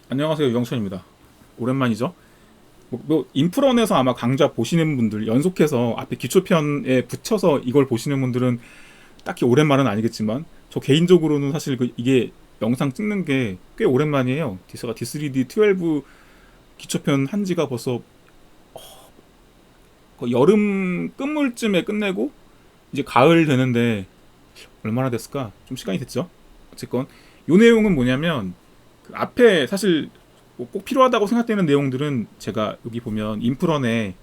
안녕하세요, 유영천입니다. 오랜만이죠? 인프런에서 아마 강좌 보시는 분들, 연속해서 앞에 기초편에 붙여서 이걸 보시는 분들은 딱히 오랜만은 아니겠지만, 저 개인적으로는 사실 이게 영상 찍는 게 꽤 오랜만이에요. 디스가 D3D 12 기초편 한 지가 벌써 거의 여름 끝물쯤에 끝내고, 이제 가을 되는데, 얼마나 됐을까? 좀 시간이 됐죠? 어쨌건, 요 내용은 뭐냐면, 그 앞에 사실 뭐꼭 필요하다고 생각되는 내용들은 제가 여기 보면 인프런에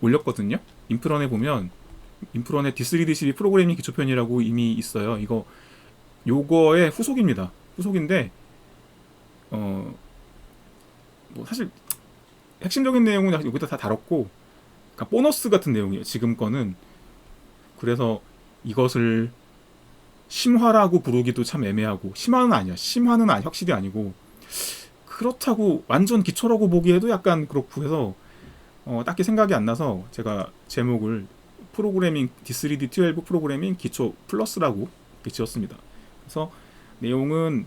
올렸거든요. 인프런에 D3D12 프로그래밍 기초편이라고 이미 있어요. 요거의 후속입니다. 후속인데 어 뭐 사실 핵심적인 내용은 여기다 다 다뤘고, 그러니까 보너스 같은 내용이에요. 지금 거는. 그래서 이것을 심화라고 부르기도 참 애매하고, 심화는 아니 확실히 아니고, 그렇다고 완전 기초라고 보기에도 약간 그렇고 해서 딱히 생각이 안 나서 제가 제목을 프로그래밍 D3D12 프로그래밍 기초 플러스라고 이렇게 지었습니다. 그래서 내용은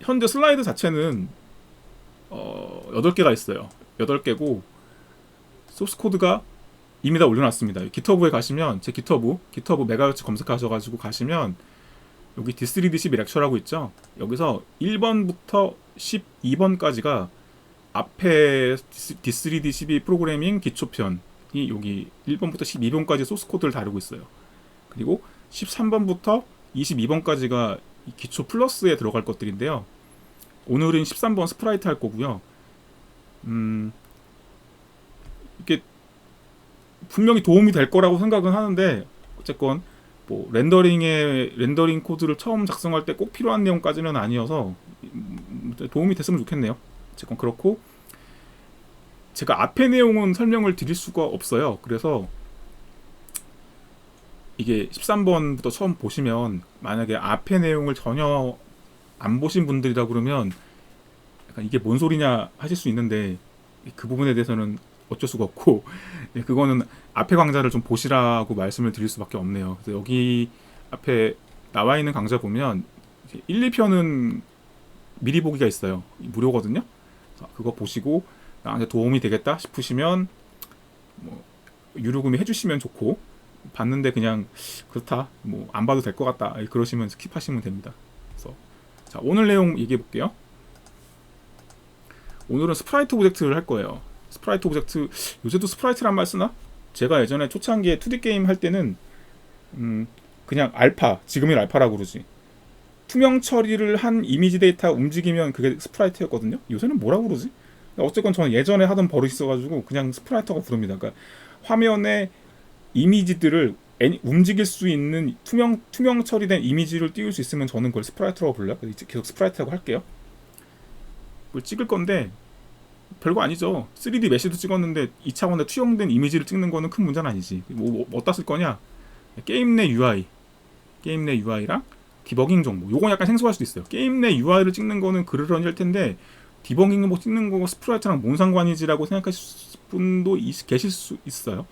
현재 슬라이드 자체는 8개가 있어요. 8개고 소스 코드가 이미 다 올려놨습니다. 기터브에 가시면 제 기터브 메가hertz 검색하셔가지고 가시면 여기 D3D12 렉처라고 있죠. 여기서 1번부터 12번까지가 앞에 D3D12 프로그래밍 기초편이 여기 1번부터 12번까지 소스 코드를 다루고 있어요. 그리고 13번부터 22번까지가 기초 플러스에 들어갈 것들인데요. 오늘은 13번 스프라이트 할 거고요. 이게 분명히 도움이 될 거라고 생각은 하는데, 어쨌건 뭐 렌더링 코드를 처음 작성할 때 꼭 필요한 내용까지는 아니어서 도움이 됐으면 좋겠네요. 어쨌건 그렇고, 제가 앞의 내용은 설명을 드릴 수가 없어요. 그래서 이게 13번부터 처음 보시면 만약에 앞의 내용을 전혀 안 보신 분들이라 그러면 약간 이게 뭔 소리냐 하실 수 있는데, 그 부분에 대해서는 어쩔 수가 없고 그거는 앞에 강좌를 좀 보시라고 말씀을 드릴 수밖에 없네요. 그래서 여기 앞에 나와 있는 강좌 보면 1, 2편은 미리 보기가 있어요. 무료거든요. 그거 보시고 나한테 도움이 되겠다 싶으시면 뭐 유료 구매 해주시면 좋고, 봤는데 그냥 그렇다, 뭐 안 봐도 될 것 같다 그러시면 스킵하시면 됩니다. 그래서 자, 오늘 내용 얘기해 볼게요. 오늘은 스프라이트 오브젝트를 할 거예요. 스프라이트 오브젝트, 요새도 스프라이트란 말 쓰나? 제가 예전에 초창기에 2D 게임 할 때는 그냥 지금은 알파라고 그러지. 투명 처리를 한 이미지 데이터 움직이면 그게 스프라이트였거든요. 요새는 뭐라고 그러지? 어쨌건 저는 예전에 하던 버릇이 있어가지고 그냥 스프라이트라고 부릅니다. 그러니까 화면에 이미지들을 움직일 수 있는 투명 처리된 이미지를 띄울 수 있으면 저는 그걸 스프라이트라고 불러요. 그래서 계속 스프라이트라고 할게요. 그걸 찍을 건데 별거 아니죠. 3D 메시도 찍었는데 2차원에 투영된 이미지를 찍는 거는 큰 문제는 아니지. 어디다 쓸 거냐? 게임 내 UI랑 디버깅 정보. 요건 약간 생소할 수도 있어요. 게임 내 UI를 찍는 거는 그러려니 할 텐데, 디버깅 뭐 찍는 거 스프라이트랑 뭔 상관이지라고 생각하실 분도 계실 수 있어요.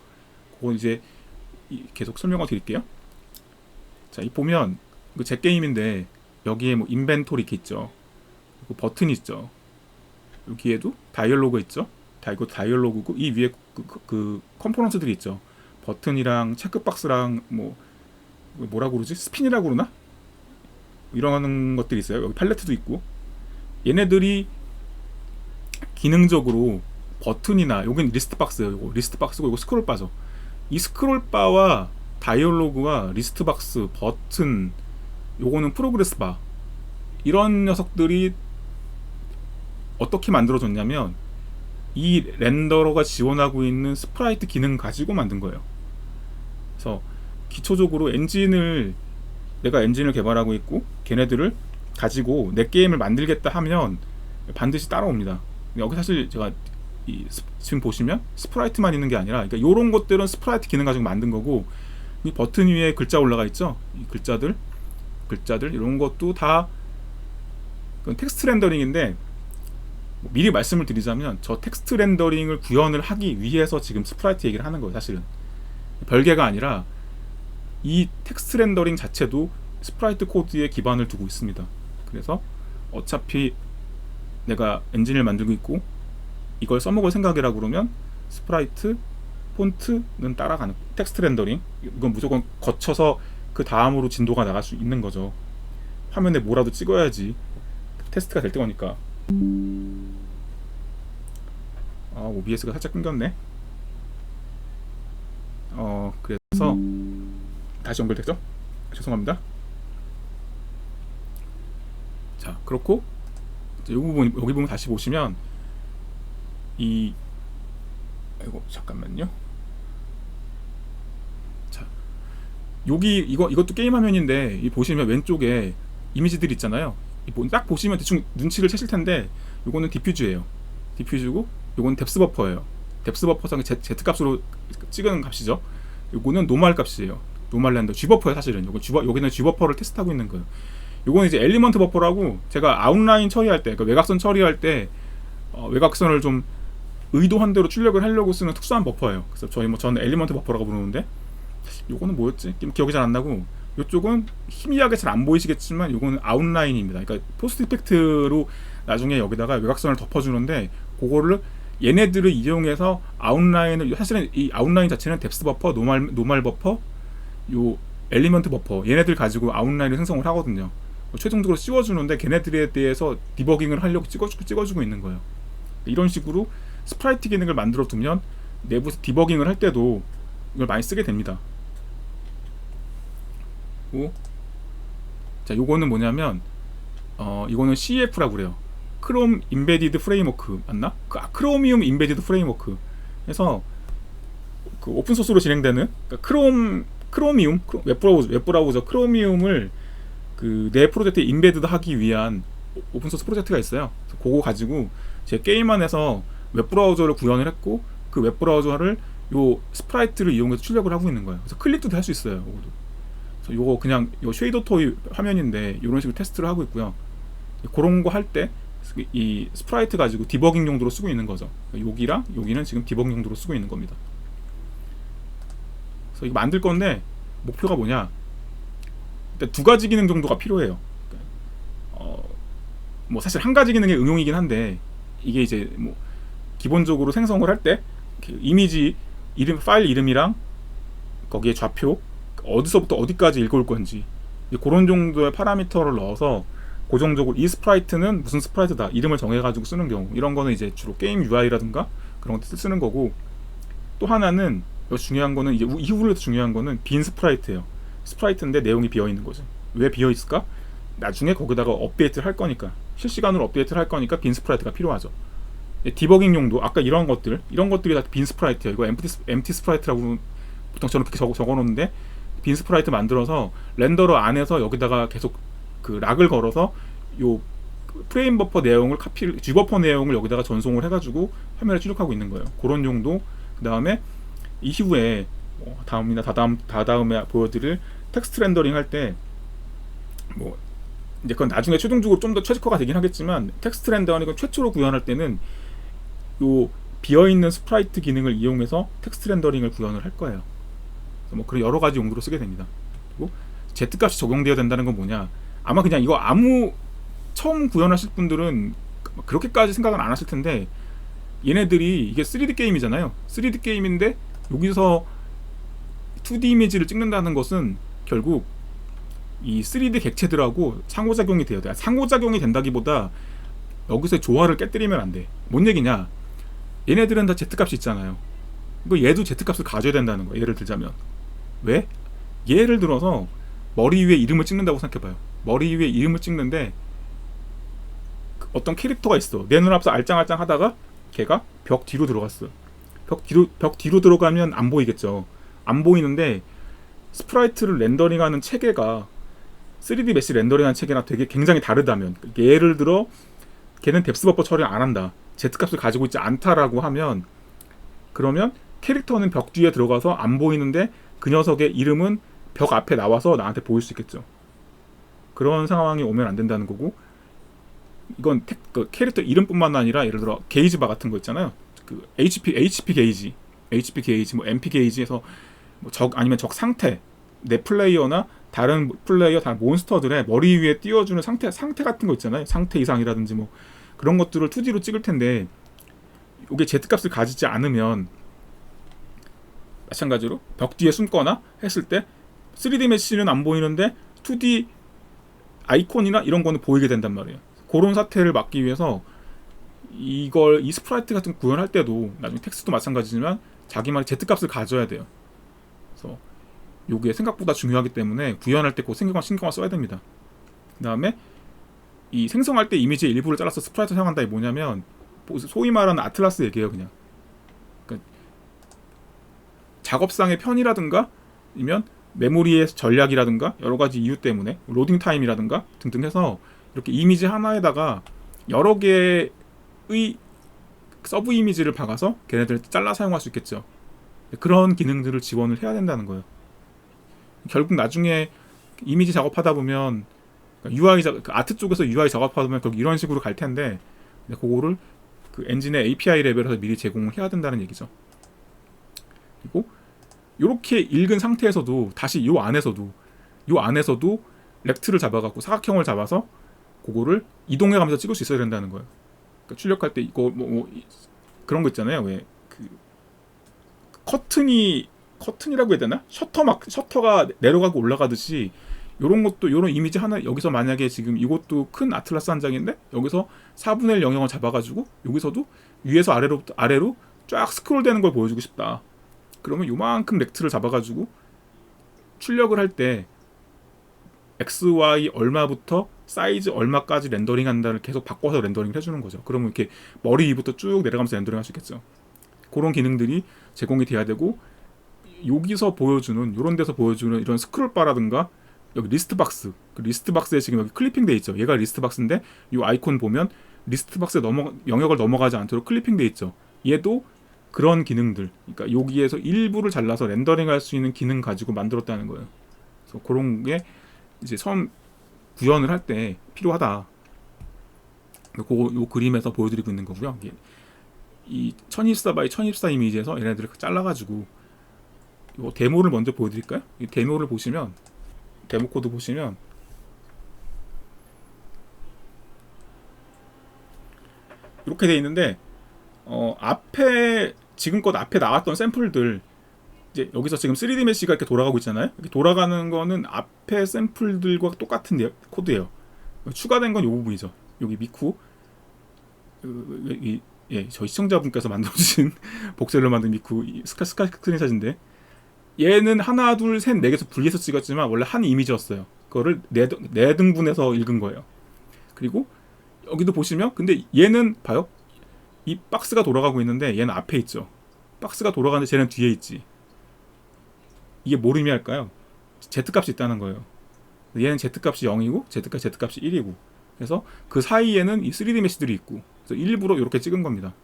그건 이제 계속 설명을 드릴게요. 자, 이 보면 제 게임인데 여기에 뭐 인벤토리 이렇게 있죠. 그리고 버튼이 있죠. 여기에도 다이얼로그 있죠. 이거 다이얼로그고, 이 위에 그 컴포넌트들이 있죠. 버튼이랑 체크박스랑 뭐라고 그러지? 스핀이라고 그러나? 이런 것들이 있어요. 여기 팔레트도 있고. 얘네들이 기능적으로 버튼이나, 여긴 리스트박스예요. 이거 리스트박스고, 이거 스크롤바죠. 이 스크롤바와 다이얼로그와 리스트박스, 버튼, 요거는 프로그레스바, 이런 녀석들이 어떻게 만들어졌냐면 이 렌더러가 지원하고 있는 스프라이트 기능 가지고 만든 거예요. 그래서 기초적으로 내가 엔진을 개발하고 있고 걔네들을 가지고 내 게임을 만들겠다 하면 반드시 따라옵니다. 여기 사실 제가 지금 보시면 스프라이트만 있는 게 아니라, 그러니까 이런 것들은 스프라이트 기능 가지고 만든 거고, 이 버튼 위에 글자 올라가 있죠. 이 글자들 이런 것도 다 텍스트 렌더링인데, 미리 말씀을 드리자면 저 텍스트 렌더링을 구현을 하기 위해서 지금 스프라이트 얘기를 하는 거예요. 사실은 별개가 아니라 이 텍스트 렌더링 자체도 스프라이트 코드에 기반을 두고 있습니다. 그래서 어차피 내가 엔진을 만들고 있고 이걸 써먹을 생각이라 그러면 스프라이트, 폰트는 따라가는, 텍스트 렌더링 이건 무조건 거쳐서 그 다음으로 진도가 나갈 수 있는 거죠. 화면에 뭐라도 찍어야지 테스트가 될 때니까. OBS가 살짝 끊겼네. 그래서 다시 연결됐죠? 죄송합니다. 자, 그렇고 이 부분, 여기 부분 다시 보시면 이거 잠깐만요. 자, 여기 이것도 게임 화면인데 이 보시면 왼쪽에 이미지들 있잖아요. 딱 보시면 대충 눈치를 채실 텐데 요거는 디퓨즈예요. 디퓨즈고 요거는 뎁스 버퍼예요. 뎁스 버퍼상 Z 값으로 찍은 값이죠. 요거는 노멀 값이에요. 노멀 렌더 G 버퍼예요. 사실은 여기는 G 버퍼를 테스트하고 있는 거예요. 요거는 이제 엘리먼트 버퍼라고 제가 아웃라인 처리할 때, 그러니까 외곽선 처리할 때 외곽선을 좀 의도한 대로 출력을 하려고 쓰는 특수한 버퍼예요. 그래서 저는 엘리먼트 버퍼라고 부르는데 요거는 뭐였지? 기억이 잘 안 나고, 요쪽은 희미하게 잘 안 보이시겠지만 요거는 아웃라인입니다. 그러니까 포스트 이펙트로 나중에 여기다가 외곽선을 덮어주는데 그거를 얘네들을 이용해서 아웃라인을, 사실은 이 아웃라인 자체는 뎁스 버퍼, 노멀 버퍼, 요 엘리먼트 버퍼 얘네들 가지고 아웃라인을 생성을 하거든요. 최종적으로 씌워주는데 걔네들에 대해서 디버깅을 하려고 찍어주고 있는 거예요. 이런 식으로 스프라이트 기능을 만들어 두면 내부에서 디버깅을 할 때도 이걸 많이 쓰게 됩니다. 자, 요거는 뭐냐면 이거는 CEF라고 그래요. 크롬 임베디드 프레임워크 맞나? 크로미움 임베디드 프레임워크. 그래서 그 오픈 소스로 진행되는, 그러니까 크로미움 웹브라우저 크로미움을 그 내 프로젝트에 임베디드 하기 위한 오픈 소스 프로젝트가 있어요. 그래서 그거 가지고 제 게임 안에서 웹브라우저를 구현을 했고 그 웹브라우저를 요 스프라이트를 이용해서 출력을 하고 있는 거예요. 그래서 클릭도 할 수 있어요. 요거도. 그래서 요거 그냥 요 쉐이더 토이 화면인데 이런 식으로 테스트를 하고 있고요. 그런 거 할 때 이 스프라이트 가지고 디버깅 용도로 쓰고 있는 거죠. 여기랑 여기는 지금 디버깅 용도로 쓰고 있는 겁니다. 그래서 이거 만들 건데 목표가 뭐냐? 일단 두 가지 기능 정도가 필요해요. 뭐 사실 한 가지 기능의 응용이긴 한데 이게 이제 뭐 기본적으로 생성을 할 때 이미지 이름, 파일 이름이랑 거기에 좌표 어디서부터 어디까지 읽어올 건지 그런 정도의 파라미터를 넣어서 고정적으로 이 스프라이트는 무슨 스프라이트다 이름을 정해가지고 쓰는 경우, 이런 거는 이제 주로 게임 UI라든가 그런 것들 쓰는 거고, 또 하나는 중요한 거는 이제 이후로 중요한 거는 빈 스프라이트예요. 스프라이트인데 내용이 비어 있는 거죠. 왜 비어 있을까? 나중에 거기다가 업데이트를 할 거니까, 실시간으로 업데이트를 할 거니까 빈 스프라이트가 필요하죠. 디버깅 용도 아까 이런 것들이 다 빈 스프라이트예요. 이거 엠티 스프라이트라고 보통 저는 그렇게 적어놓는데, 빈 스프라이트 만들어서 렌더러 안에서 여기다가 계속 그 락을 걸어서 요 프레임 버퍼 내용을 G 버퍼 내용을 여기다가 전송을 해가지고 화면에 출력하고 있는 거예요. 그런 용도. 그 다음에 이후에 다다음에 보여드릴 텍스트 렌더링 할 때 뭐 이제 그건 나중에 최종적으로 좀 더 최적화가 되긴 하겠지만, 텍스트 렌더링을 최초로 구현할 때는 요 비어있는 스프라이트 기능을 이용해서 텍스트 렌더링을 구현을 할 거예요. 뭐 그런 여러 가지 용도로 쓰게 됩니다. 그리고 Z값이 적용되어야 된다는 건 뭐냐? 아마 그냥 이거 처음 구현하실 분들은 그렇게까지 생각은 안 하실 텐데, 얘네들이 이게 3D 게임이잖아요. 3D 게임인데 여기서 2D 이미지를 찍는다는 것은 결국 이 3D 객체들하고 상호작용이 돼야 돼. 상호작용이 된다기보다 여기서 조화를 깨뜨리면 안 돼. 뭔 얘기냐? 얘네들은 다 Z값이 있잖아요. 이거 얘도 Z값을 가져야 된다는 거야. 예를 들자면. 왜? 예를 들어서 머리 위에 이름을 찍는다고 생각해봐요. 머리 위에 이름을 찍는데 어떤 캐릭터가 있어. 내 눈앞에서 알짱알짱 하다가 걔가 벽 뒤로 들어갔어. 벽 뒤로 들어가면 안 보이겠죠. 안 보이는데 스프라이트를 렌더링하는 체계가 3D 메시 렌더링하는 체계랑 되게 굉장히 다르다면, 예를 들어 걔는 뎁스 버퍼 처리를 안 한다, Z값을 가지고 있지 않다라고 하면, 그러면 캐릭터는 벽 뒤에 들어가서 안 보이는데 그 녀석의 이름은 벽 앞에 나와서 나한테 보일 수 있겠죠. 그런 상황이 오면 안 된다는 거고, 이건 캐릭터 이름뿐만 아니라 예를 들어 게이지 바 같은 거 있잖아요. 그 HP 게이지, 뭐 MP 게이지에서 뭐 아니면 적 상태, 내 플레이어나 다른 플레이어, 다른 몬스터들의 머리 위에 띄워주는 상태 같은 거 있잖아요. 상태 이상이라든지 뭐 그런 것들을 2D로 찍을 텐데 이게 Z값을 가지지 않으면 마찬가지로 벽 뒤에 숨거나 했을 때 3D 메쉬는 안 보이는데 2D 아이콘이나 이런 거는 보이게 된단 말이에요. 그런 사태를 막기 위해서 이 스프라이트 같은 거 구현할 때도 나중에 텍스트도 마찬가지지만 자기만의 Z값을 가져야 돼요. 그래서 이게 생각보다 중요하기 때문에 구현할 때 꼭 신경을 써야 됩니다. 그 다음에 이 생성할 때 이미지의 일부를 잘라서 스프라이트 사용한다. 이 뭐냐면 소위 말하는 아틀라스 얘기예요. 그냥 그러니까 작업상의 편의라든가 아니면 메모리의 전략이라든가 여러 가지 이유 때문에 로딩 타임이라든가 등등 해서 이렇게 이미지 하나에다가 여러 개의 서브 이미지를 박아서 걔네들을 잘라 사용할 수 있겠죠. 그런 기능들을 지원을 해야 된다는 거예요. 결국 나중에 이미지 작업하다 보면 아트 쪽에서 UI 작업하다 보면 결국 이런 식으로 갈 텐데 그거를 그 엔진의 API 레벨에서 미리 제공을 해야 된다는 얘기죠. 그리고 이렇게 읽은 상태에서도 다시 요 안에서도 렉트를 잡아갖고 사각형을 잡아서 그거를 이동해가면서 찍을 수 있어야 된다는 거예요. 그러니까 출력할 때 이거 그런 거 있잖아요. 왜 그 커튼이라고 해야 되나? 셔터가 내려가고 올라가듯이 요런 것도 요런 이미지 하나 여기서 만약에 지금 이것도 큰 아틀라스 한 장인데 여기서 4분의 1 영역을 잡아가지고 여기서도 위에서 아래로 쫙 스크롤되는 걸 보여주고 싶다. 그러면 요만큼 렉트를 잡아가지고 출력을 할 때 XY 얼마부터 사이즈 얼마까지 렌더링 한다를 계속 바꿔서 렌더링을 해주는 거죠. 그러면 이렇게 머리 위부터 쭉 내려가면서 렌더링 할 수 있겠죠. 그런 기능들이 제공이 돼야 되고 여기서 보여주는 요런 데서 보여주는 이런 스크롤 바라든가 여기 리스트 박스 그 리스트 박스에 지금 여기 클리핑 돼 있죠. 얘가 리스트 박스인데 이 아이콘 보면 리스트 박스에 영역을 넘어가지 않도록 클리핑 돼 있죠. 얘도 그런 기능들 그러니까 여기에서 일부를 잘라서 렌더링 할 수 있는 기능 가지고 만들었다는 거예요. 그래서 그런 게 이제 처음 구현을 할 때 필요하다. 요 그림에서 보여드리고 있는 거고요. 이 1024x1024 이미지에서 얘네들을 잘라가지고 요 데모를 먼저 보여드릴까요? 이 데모를 보시면 데모 코드 보시면 이렇게 돼 있는데 지금껏 앞에 나왔던 샘플들 이제 여기서 지금 3D 메시가 이렇게 돌아가고 있잖아요. 이렇게 돌아가는 거는 앞에 샘플들과 똑같은 코드예요. 추가된 건 이 부분이죠. 여기 미쿠 저희 시청자분께서 만들어주신 복셀로 만든 미쿠 스크린샷인데 얘는 하나 둘 셋 네 개에서 분리해서 찍었지만 원래 한 이미지였어요. 그거를 네 등분해서 읽은 거예요. 그리고 여기도 보시면 근데 얘는 봐요. 이 박스가 돌아가고 있는데 얘는 앞에 있죠. 박스가 돌아가는데 쟤는 뒤에 있지. 이게 뭘 의미할까요? Z값이 있다는 거예요. 얘는 Z값이 0이고 Z값이 1이고 그래서 그 사이에는 이 3D 메시들이 있고 그래서 일부러 이렇게 찍은 겁니다.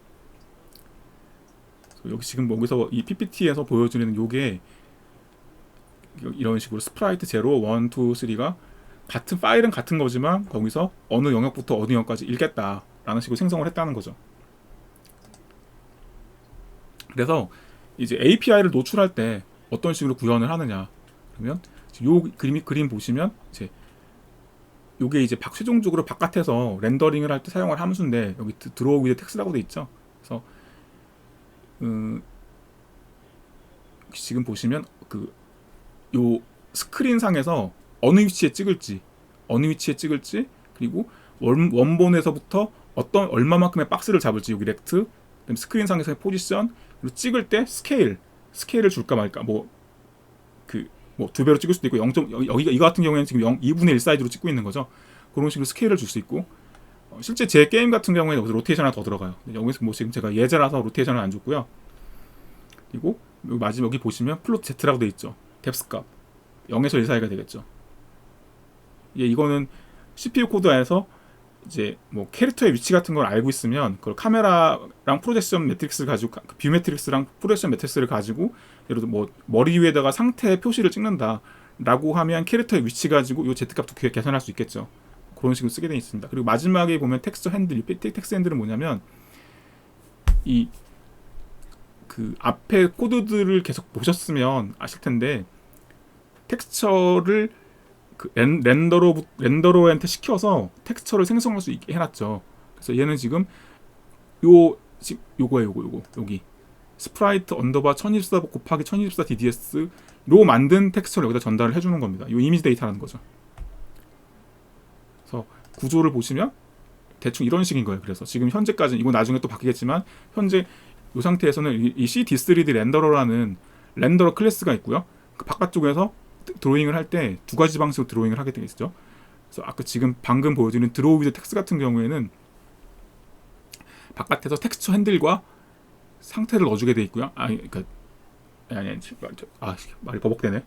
여기 지금 여기서 이 PPT에서 보여주는 요게 이런 식으로 스프라이트 0, 1, 2, 3가 같은 파일은 같은 거지만 거기서 어느 영역부터 어느 영역까지 읽겠다라는 식으로 생성을 했다는 거죠. 그래서 이제 API를 노출할 때 어떤 식으로 구현을 하느냐 그러면 요 그림 보시면 이제 요게 이제 최종적으로 바깥에서 렌더링을 할 때 사용할 함수인데 여기 드로우 위드 텍스트라고 돼 있죠. 그래서 지금 보시면 요 스크린 상에서 어느 위치에 찍을지 그리고 원본에서부터 얼마만큼의 박스를 잡을지 여기 렉트 그다음에 스크린 상에서의 포지션 그리고 찍을 때 스케일을 줄까 말까 두 배로 찍을 수도 있고 여기가 이거 같은 경우에는 지금 2분의 1 사이즈로 찍고 있는 거죠. 그런 식으로 스케일을 줄 수 있고 실제 제 게임 같은 경우에는 여기서 로테이션 하나 더 들어가요. 여기서 지금 제가 예제라서 로테이션을 안 줬고요. 그리고 마지막 여기 보시면 플롯 Z라고 돼 있죠. 뎁스 값 0에서 1 사이가 되겠죠. 이거는 CPU 코드 안에서 이제 캐릭터의 위치 같은 걸 알고 있으면 그걸 카메라랑 프로젝션 매트릭스를 가지고 뷰 매트릭스랑 프로젝션 매트릭스를 가지고 예를 들어 머리 위에다가 상태 표시를 찍는다라고 하면 캐릭터의 위치 가지고 이 Z값도 계산할 수 있겠죠. 그런 식으로 쓰게 되어 있습니다. 그리고 마지막에 보면 텍스처 핸들, 텍스트 핸들은 뭐냐면 그 앞에 코드들을 계속 보셨으면 아실 텐데 텍스처를 렌더로한테 시켜서 텍스처를 생성할 수 있게 해놨죠. 그래서 얘는 지금 요거 여기 스프라이트 언더바 1024 곱하기 1024 DDS로 만든 텍스처를 여기다 전달을 해주는 겁니다. 이 이미지 데이터라는 거죠. 그래서 구조를 보시면 대충 이런 식인 거예요. 그래서 지금 현재까지는 이거 나중에 또 바뀌겠지만 현재 이 상태에서는 이 CD3D 렌더러라는 렌더러 클래스가 있고요. 그 바깥쪽에서 드로잉을 할 때 두 가지 방식으로 드로잉을 하게 되어 있죠. 그래서 아까 지금 방금 보여드린 드로우 위드 텍스 같은 경우에는 바깥에서 텍스처 핸들과 상태를 넣어주게 돼 있고요. 아니 말이 버벅대네.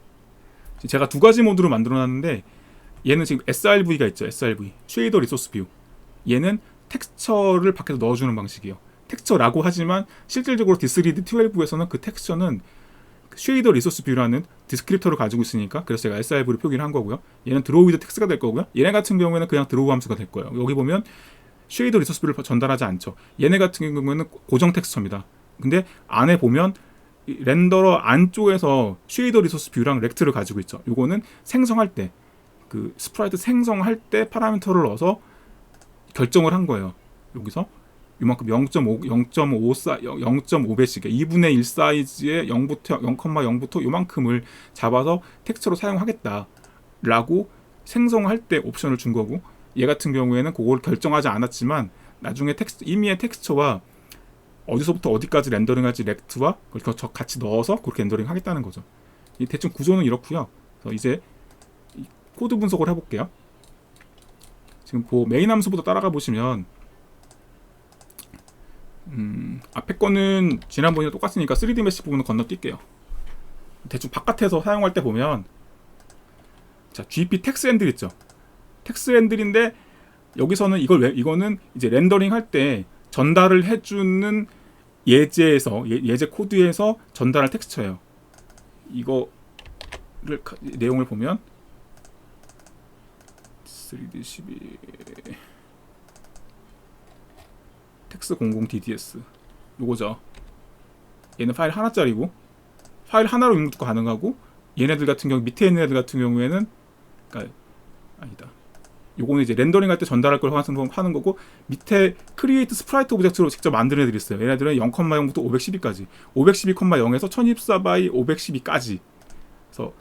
제가 두 가지 모드로 만들어놨는데 얘는 지금 SRV가 있죠. SRV 쉐이더 리소스 뷰. 얘는 텍스처를 밖에서 넣어주는 방식이에요. 텍스처라고 하지만 실질적으로 D3D12에서는 그 텍스처는 쉐이더 리소스 뷰라는 디스크립터를 가지고 있으니까 그래서 제가 SRV로 표기를 한 거고요. 얘는 드로우 위드 텍스가 될 거고요. 얘네 같은 경우에는 그냥 드로우 함수가 될 거예요. 여기 보면 쉐이더 리소스 뷰를 전달하지 않죠. 얘네 같은 경우에는 고정 텍스처입니다. 근데 안에 보면 렌더러 안쪽에서 쉐이더 리소스 뷰랑 렉트를 가지고 있죠. 요거는 생성할 때 그 스프라이트 생성할 때 파라미터를 넣어서 결정을 한 거예요. 여기서 이만큼 0.5배씩 2분의 1 사이즈의 0,0부터 요만큼을 잡아서 텍스처로 사용하겠다라고 생성할 때 옵션을 준 거고 얘 같은 경우에는 그걸 결정하지 않았지만 나중에 이미의 텍스처와 어디서부터 어디까지 렌더링할지 렉트와 그걸 같이 넣어서 그렇게 렌더링 하겠다는 거죠. 이 대충 구조는 이렇고요. 그래서 이제 코드 분석을 해볼게요. 지금 메인 함수부터 따라가 보시면 앞에 거는 지난번이랑 똑같으니까 3D 메시 부분은 건너뛸게요. 대충 바깥에서 사용할 때 보면 자 GP 텍스 핸들 있죠. 텍스 핸들인데 여기서는 이거는 이제 렌더링 할 때 전달을 해주는 예제 코드에서 전달할 텍스처예요. 이거를 내용을 보면 3D12 텍스 00 DDS 요거죠. 얘는 파일 하나짜리고 파일 하나로 입력도 가능하고 얘네들 같은 경우 밑에 있는 애들 같은 경우에는 그러니까 아니다. 요거는 이제 렌더링 할 때 전달할 걸 하는 거고 밑에 크리에이트 스프라이트 오브젝트로 직접 만드는 애들이 있어요. 얘네들은 0,0부터 512까지 512,0에서 1024 by 512까지 그래서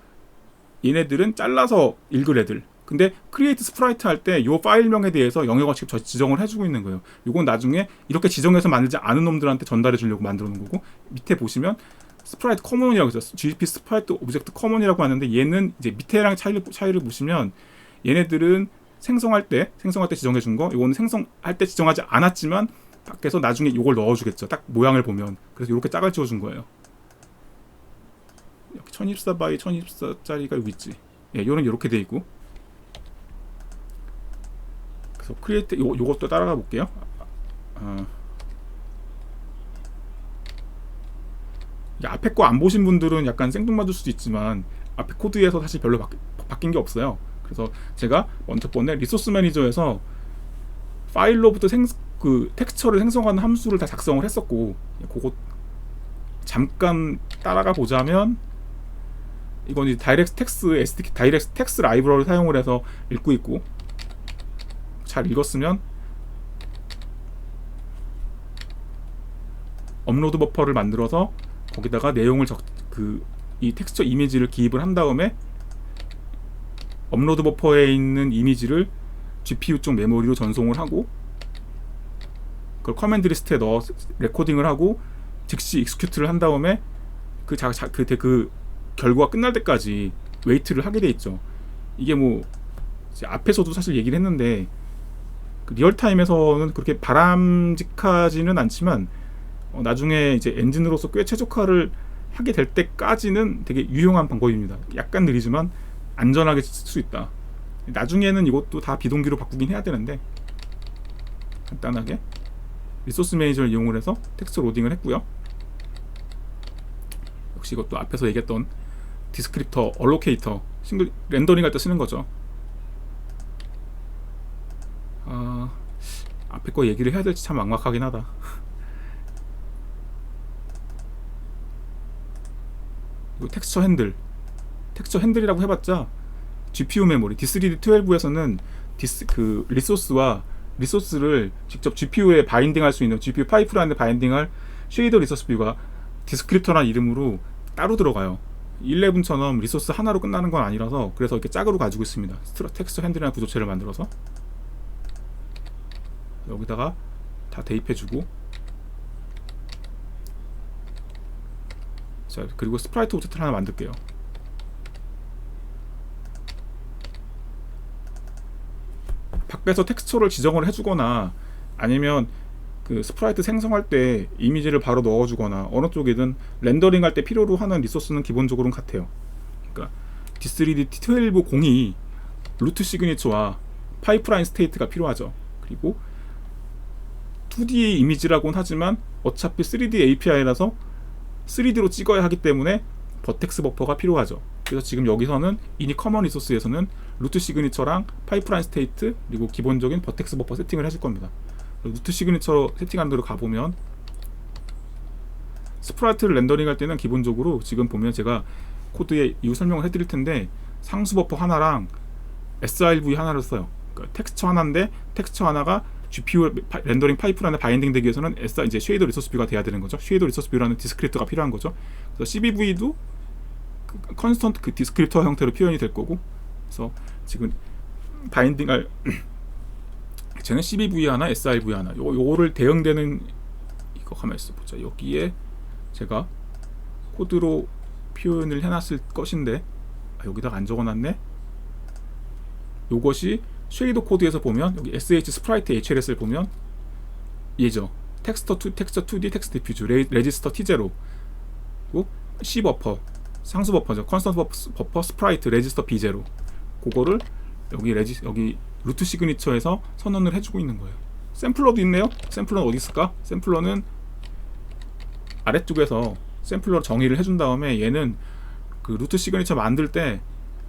얘네들은 잘라서 읽을 애들. 근데 크리에이트 스프라이트 할 때 요 파일명에 대해서 영역을 직접 지정을 해주고 있는 거예요. 요건 나중에 이렇게 지정해서 만들지 않은 놈들한테 전달해 주려고 만들어 놓은 거고 밑에 보시면 스프라이트 커먼이라고 있어요. GP 스프라이트 오브젝트 커먼이라고 하는데 얘는 이제 밑에랑 차이를 보시면 얘네들은 생성할 때 지정해 준 거, 요거는 생성할 때 지정하지 않았지만 밖에서 나중에 요걸 넣어주겠죠. 딱 모양을 보면. 그래서 이렇게 짝을 지어준 거예요. 1024 by 1024짜리가 여기 있지. 예, 요는 이렇게 돼 있고. 그래서 크리에이트 요것도 따라가 볼게요. 앞에 거 안 보신 분들은 약간 생뚱맞을 수도 있지만 앞에 코드에서 사실 별로 바뀐 게 없어요. 그래서 제가 먼저 번에 리소스 매니저에서 파일로부터 그 텍스처를 생성하는 함수를 다 작성을 했었고 그거 잠깐 따라가 보자면 이건 이제 다이렉트 텍스 라이브러리 사용을 해서 읽고 있고 잘 읽었으면 업로드 버퍼를 만들어서 거기다가 내용을 이 텍스처 이미지를 기입을 한 다음에 업로드 버퍼에 있는 이미지를 GPU 쪽 메모리로 전송을 하고 그걸 커맨드 리스트에 넣어 레코딩을 하고 즉시 익스큐트를 한 다음에 그 결과가 끝날 때까지 웨이트를 하게 돼 있죠. 이게 뭐 앞에서도 사실 얘기를 했는데 그 리얼타임에서는 그렇게 바람직하지는 않지만 나중에 이제 엔진으로서 꽤 최적화를 하게 될 때까지는 되게 유용한 방법입니다. 약간 느리지만 안전하게 쓸 수 있다. 나중에는 이것도 다 비동기로 바꾸긴 해야 되는데 간단하게 리소스 매니저를 이용을 해서 텍스트 로딩을 했고요. 역시 이것도 앞에서 얘기했던 디스크립터, 얼로케이터, 싱글 렌더링 할 때 쓰는 거죠. 앞에 거 얘기를 해야 될지 참 막막하긴 하다. 이거 텍스처 핸들이라고 해봤자 GPU 메모리 D3D12에서는 그 리소스와 리소스를 직접 GPU에 바인딩할 수 있는 GPU 파이프라인에 바인딩할 쉐이더 리소스 뷰가 디스크립터라는 이름으로 따로 들어가요. 11처럼 리소스 하나로 끝나는 건 아니라서 그래서 이렇게 짝으로 가지고 있습니다. 텍스처 핸들이라는 구조체를 만들어서 여기다가 다 대입해주고, 자 그리고 스프라이트 오브젝트를 하나 만들게요. 밖에서 텍스처를 지정을 해주거나 아니면 그 스프라이트 생성할 때 이미지를 바로 넣어주거나 어느 쪽이든 렌더링 할 때 필요로 하는 리소스는 기본적으로는 같아요. 그러니까 D3D T1202 루트 시그니처와 파이프라인 스테이트가 필요하죠. 그리고 2D 이미지라고는 하지만 어차피 3D API라서 3D로 찍어야 하기 때문에 버텍스 버퍼가 필요하죠. 그래서 지금 여기서는 이니 커먼 리소스에서는 루트 시그니처랑 파이프라인 스테이트 그리고 기본적인 버텍스 버퍼 세팅을 해줄 겁니다. 루트 시그니처 세팅하는 대로 가보면 스프라이트를 렌더링 할 때는 기본적으로 지금 보면 제가 코드에 이후 설명을 해드릴 텐데 상수 버퍼 하나랑 srv 하나를 써요. 그러니까 텍스처 하나인데 텍스처 하나가 GPU 렌더링 파이프라인에 바인딩 되기 위해서는 이제 쉐이더 리소스 뷰가 돼야 되는 거죠. 쉐이더 리소스 뷰라는 디스크립터가 필요한 거죠. 그래서 CBV도 컨스턴트 그 디스크립터 형태로 표현이 될 거고, 그래서 지금 바인딩할 쟤는 CBV 하나, srv 하나, 요거를 대응되는 이거 가만 있어 보자. 여기에 제가 코드로 표현을 해놨을 것인데 여기다가 안 적어놨네. 요것이 쉐이더 코드에서 보면 여기 sh 스프라이트 HLS를 보면 얘죠. 텍스처 2D 텍스트 디퓨즈 레지스터 T0 그리고 C 버퍼 상수 버퍼죠. 컨스턴트 버퍼 스프라이트 레지스터 B0 그거를 여기 루트 시그니처에서 선언을 해주고 있는 거예요. 샘플러도 있네요. 샘플러는 어디 있을까? 샘플러는 아래쪽에서 샘플러 정의를 해준 다음에 얘는 그 루트 시그니처 만들 때